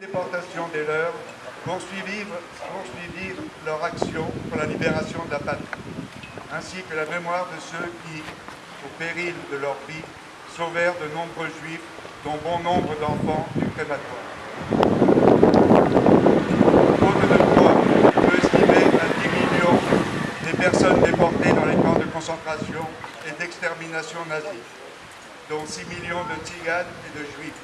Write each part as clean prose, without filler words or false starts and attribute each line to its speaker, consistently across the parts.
Speaker 1: Déportation des leurs poursuivirent leur action pour la libération de la patrie, ainsi que la mémoire de ceux qui, au péril de leur vie, sauvèrent de nombreux juifs, dont bon nombre d'enfants du crématoire. Faute de quoi, on peut estimer à 10 millions les personnes déportées dans les camps de concentration et d'extermination nazis, dont 6 millions de tziganes et de juifs.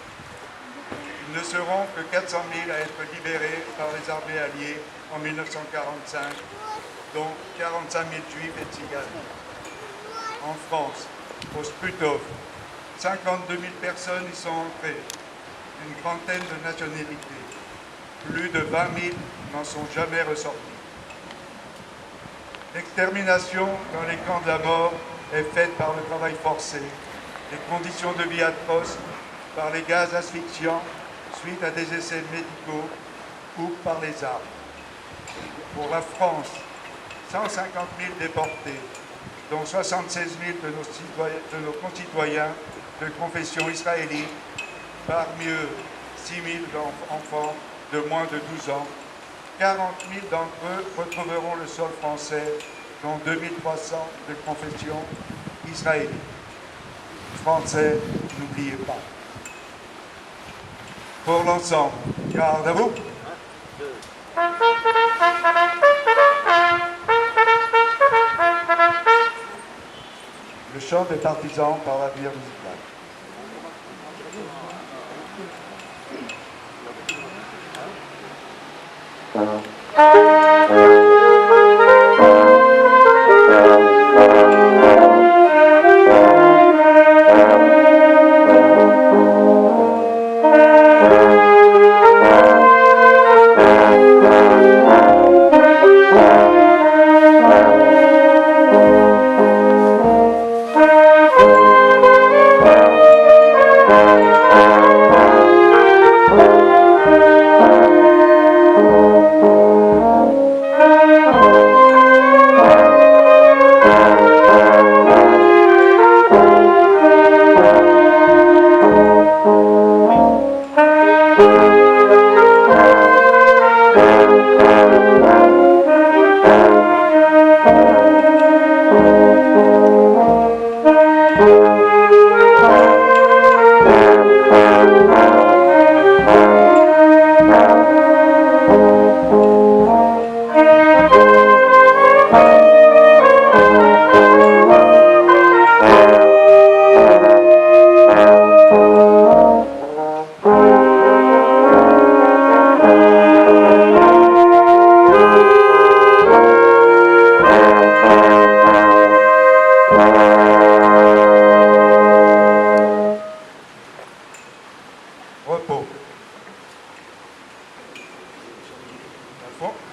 Speaker 1: Ils ne seront que 400 000 à être libérés par les armées alliées en 1945, dont 45 000 juifs et tziganes. En France, au Sprutov, 52 000 personnes y sont entrées, une trentaine de nationalités. Plus de 20 000 n'en sont jamais ressortis. L'extermination dans les camps de la mort est faite par le travail forcé, les conditions de vie atroces, par les gaz asphyxiants, suite à des essais médicaux ou par les armes. Pour la France, 150 000 déportés, dont 76 000 de nos concitoyens de confession israélite, parmi eux 6 000 enfants de moins de 12 ans. 40 000 d'entre eux retrouveront le sol français, dont 2 300 de confession israélite. Français, n'oubliez pas. Pour l'ensemble, garde à vous. Le chant des partisans par l'avenir musical.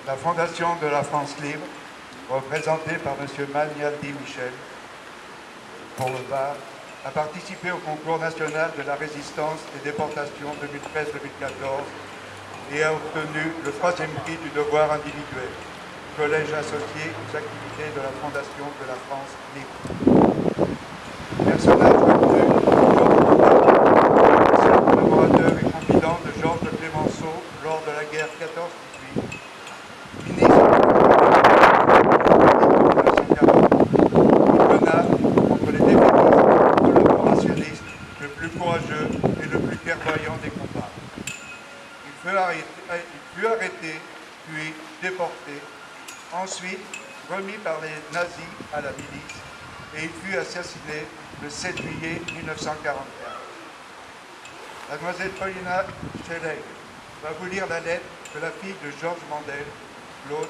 Speaker 1: La Fondation de la France libre, représentée par M. Magnaldi Michel, pour le Var, a participé au concours national de la résistance et déportation 2013-2014 et a obtenu le 3e prix du devoir individuel, collège associé aux activités de la Fondation de la France libre. Personnage recru, ancien collaborateur et confident de Georges de Clemenceau lors de la guerre 14-18, ministre contre les défaitistes collaborationnistes, le plus courageux et le plus clairvoyant des combats. Il fut arrêté, puis déporté, ensuite remis par les nazis à la milice et il fut assassiné le 7 juillet 1944. Mademoiselle Paulina Scheleg va vous lire la lettre que la fille de Georges Mandel, Claude,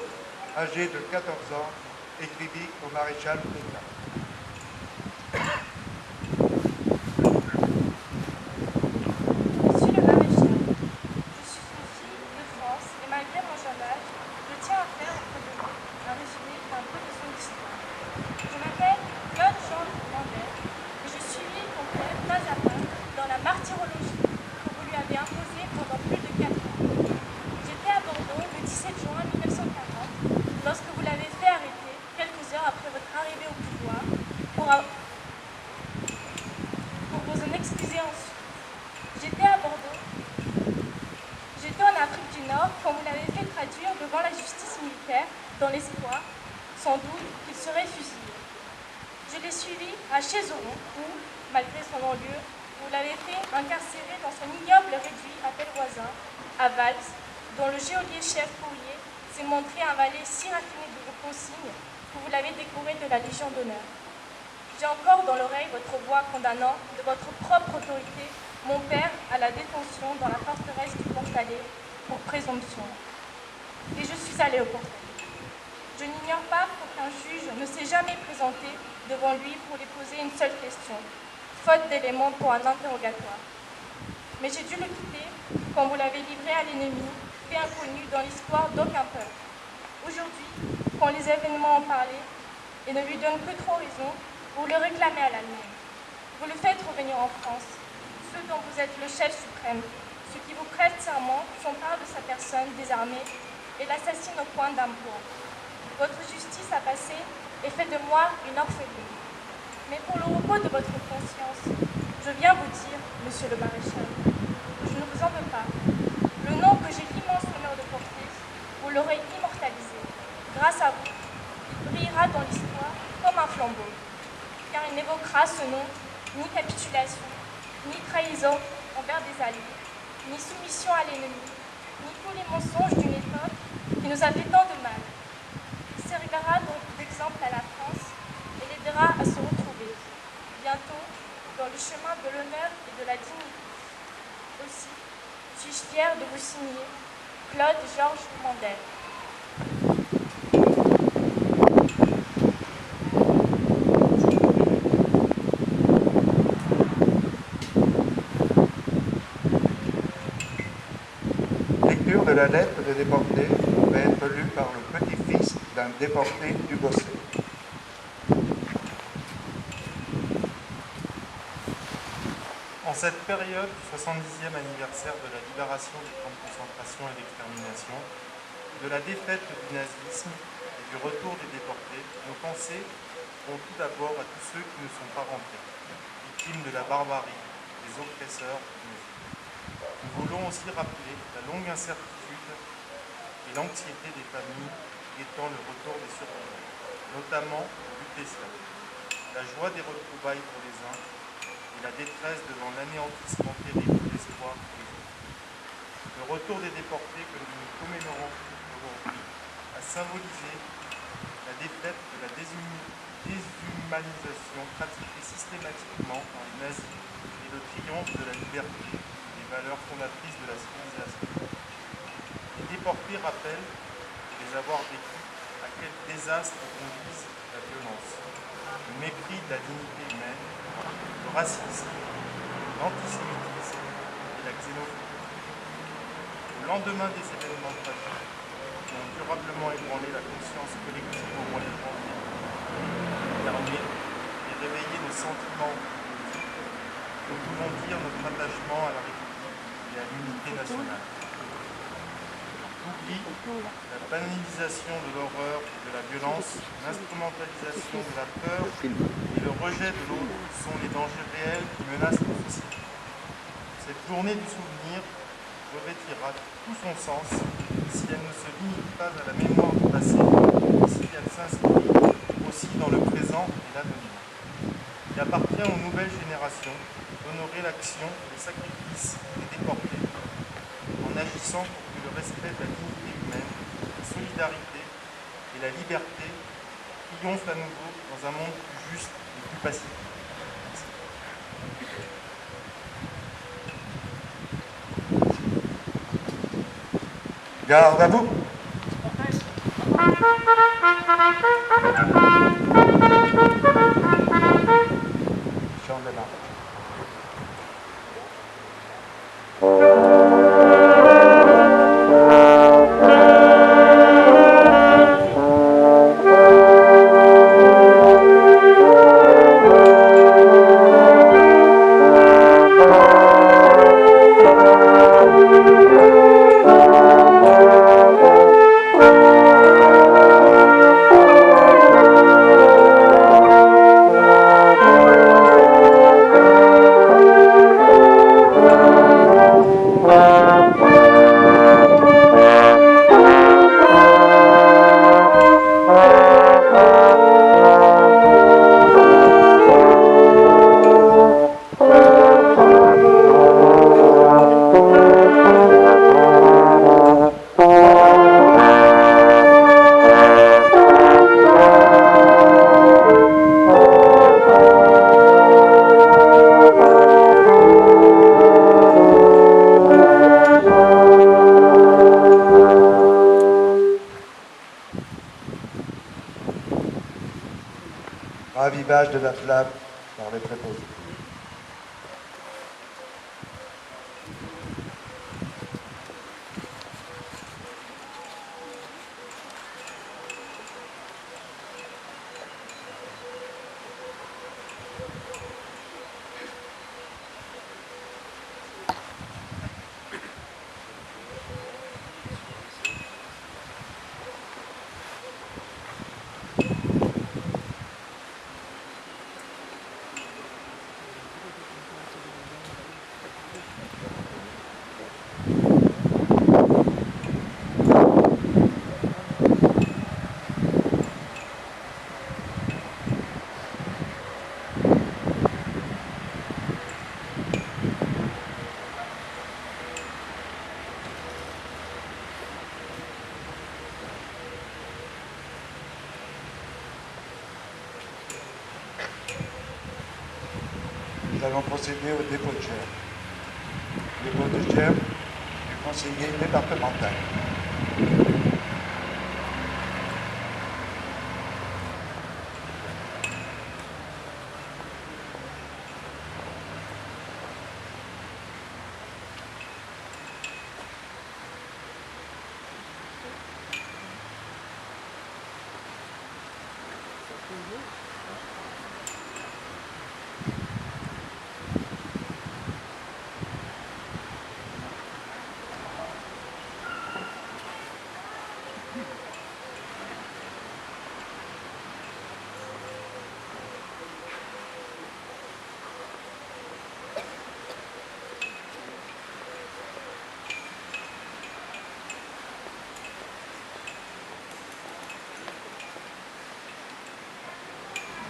Speaker 1: âgé de 14 ans, écrivit au maréchal Pétain.
Speaker 2: Monsieur le maréchal, je suis une fille de France et malgré mon jeune âge, je tiens à faire auprès de vous un résumé d'un peu de son histoire. Je m'appelle Claude Georges Mandel et je suivis mon père pas à pas dans la martyrologie que vous lui avez imposée pendant plus de 4 ans. J'étais à Bordeaux le 17 juin 1940 lorsque vous l'avez fait arrêter quelques heures après votre arrivée au pouvoir quand vous l'avez fait traduire devant la justice militaire, dans l'espoir, sans doute, qu'il serait fusillé. Je l'ai suivi à Chézeron, où, malgré son non-lieu, vous l'avez fait incarcérer dans son ignoble réduit à Pellevoisin, à Valls, dont le geôlier-chef Fourier s'est montré un valet si raffiné de vos consignes que vous l'avez décoré de la Légion d'honneur. J'ai encore dans l'oreille votre voix condamnant de votre propre autorité mon père à la détention dans la forteresse du Portalet pour présomption. Et je suis allée au Portalet. Je n'ignore pas qu'aucun juge ne s'est jamais présenté devant lui pour lui poser une seule question, faute d'éléments pour un interrogatoire. Mais j'ai dû le quitter quand vous l'avez livré à l'ennemi, fait inconnu dans l'histoire d'aucun peuple. Aujourd'hui, quand les événements en parlaient et ne lui donnent que trop raison, vous le réclamez à l'Allemagne. Vous le faites revenir en France, ceux dont vous êtes le chef suprême, ceux qui vous prêtent serment font part de sa personne désarmée et l'assassinent au coin d'un bourg. Votre justice a passé et fait de moi une orpheline. Mais pour le repos de votre conscience, je viens vous dire, monsieur le maréchal, que je ne vous en veux pas. Le nom que j'ai l'immense honneur de porter, vous l'aurez immortalisé. Grâce à vous, il brillera dans l'histoire comme un flambeau, car il n'évoquera ce nom ni capitulation, ni trahison envers des alliés, ni soumission à l'ennemi, ni tous les mensonges d'une époque qui nous a fait tant de mal. Il servira donc d'exemple à la France et l'aidera à se retrouver, bientôt, dans le chemin de l'honneur et de la dignité. Aussi, suis-je fière de vous signer Claude Georges Mandel.
Speaker 1: Lecture de la lettre des déportés va être lue par le petit-fils d'un déporté du Bossé.
Speaker 3: En cette période du 70e anniversaire de la libération des camps de concentration et d'extermination, de la défaite du nazisme et du retour des déportés, nos pensées vont tout d'abord à tous ceux qui ne sont pas rentrés, victimes de la barbarie des oppresseurs du nazisme. Nous voulons aussi rappeler la longue incertitude et l'anxiété des familles guettant le retour des survivants, notamment au Lutetia. La joie des retrouvailles pour les uns et la détresse devant l'anéantissement terrible de l'espoir pour les autres. Le retour des déportés que nous commémorons aujourd'hui a symbolisé la défaite de la déshumanisation pratiquée systématiquement par les nazis et le triomphe de la liberté, des valeurs fondatrices de la civilisation. Les déportés rappellent les avoir vécu à quel désastre conduisent la violence, le mépris de la dignité humaine, le racisme, l'antisémitisme et la xénophobie. Au lendemain des événements tragiques qui ont durablement ébranlé la conscience collective au Moyen-Orient, permet et réveiller nos sentiments politiques, nous voulons dire notre attachement à la République et à l'unité nationale. L'oubli, la banalisation de l'horreur et de la violence, l'instrumentalisation de la peur et le rejet de l'autre sont les dangers réels qui menacent nos sociétés. Cette journée du souvenir revêtira tout son sens si elle ne se limite pas à la mémoire du passé, mais si elle s'inscrit aussi dans le présent et l'avenir. Il appartient aux nouvelles générations d'honorer l'action et les sacrifices des déportés en agissant pour que le respect de la dignité humaine, la solidarité et la liberté triomphent à nouveau dans un monde plus juste et plus pacifique.
Speaker 1: Garde à vous. Chant de marche. ravivage de la flamme par les préposés. Nous allons procéder au dépôt de gerbe. Dépôt de gerbe du conseiller départemental.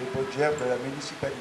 Speaker 1: Dépôt de gerbe de la municipalité.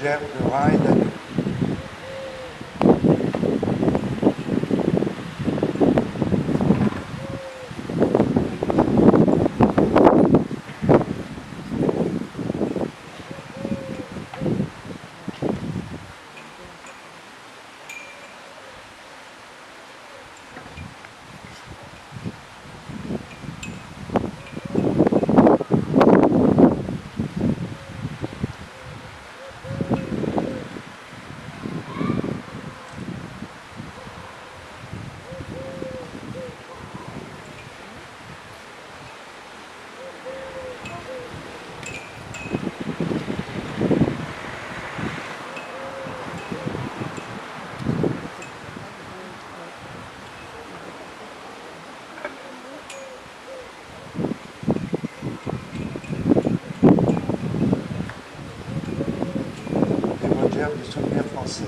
Speaker 1: Gerbe de Rhin et d'Agneau. Dépôt de gerbe du souvenir français.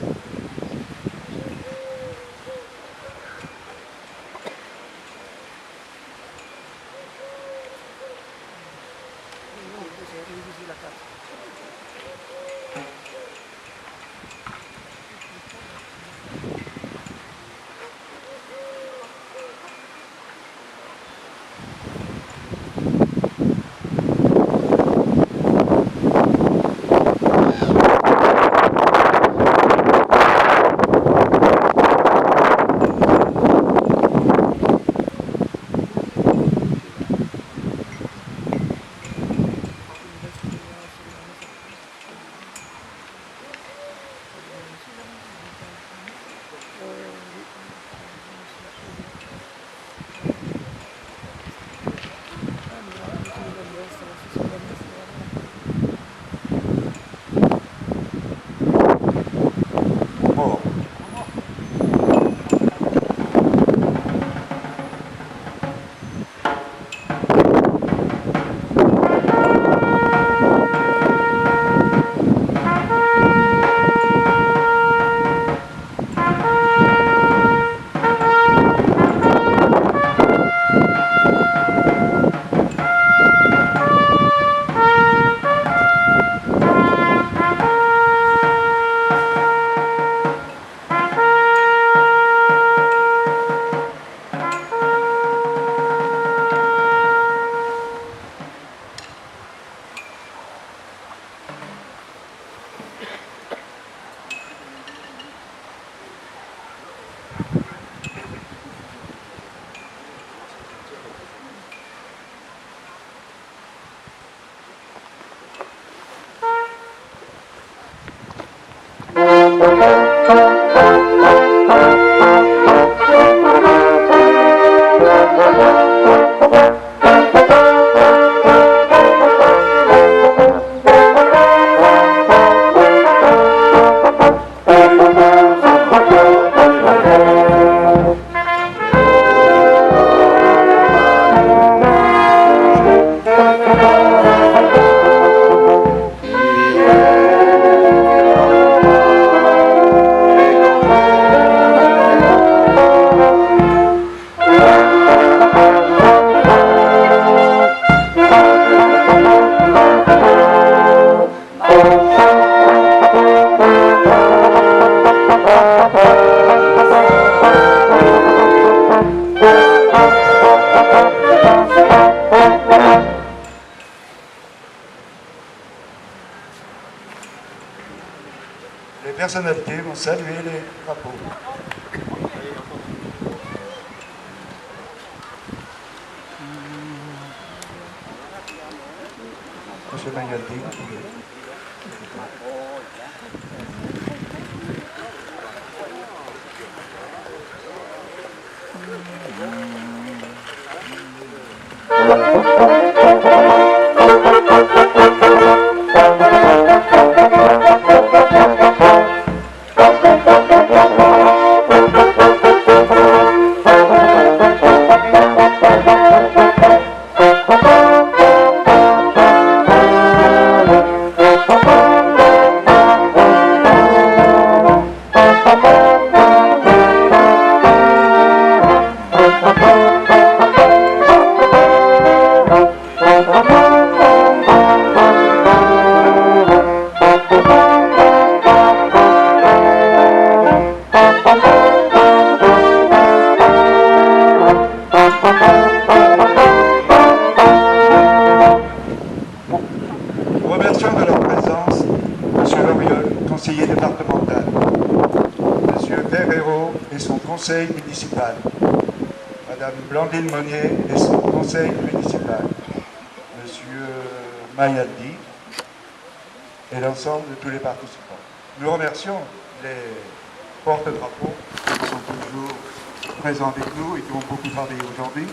Speaker 1: personnalités vont saluer les drapeaux. Monsieur Magaldi, vous pouvez. Remercions de leur présence M. Loriol, conseiller départemental, M. Ferrero et son conseil municipal, Mme Blandine Monnier et son conseil municipal, M. Mayaldi et l'ensemble de tous les participants. Nous remercions les porte-drapeaux qui sont toujours présents avec nous et qui ont beaucoup travaillé aujourd'hui.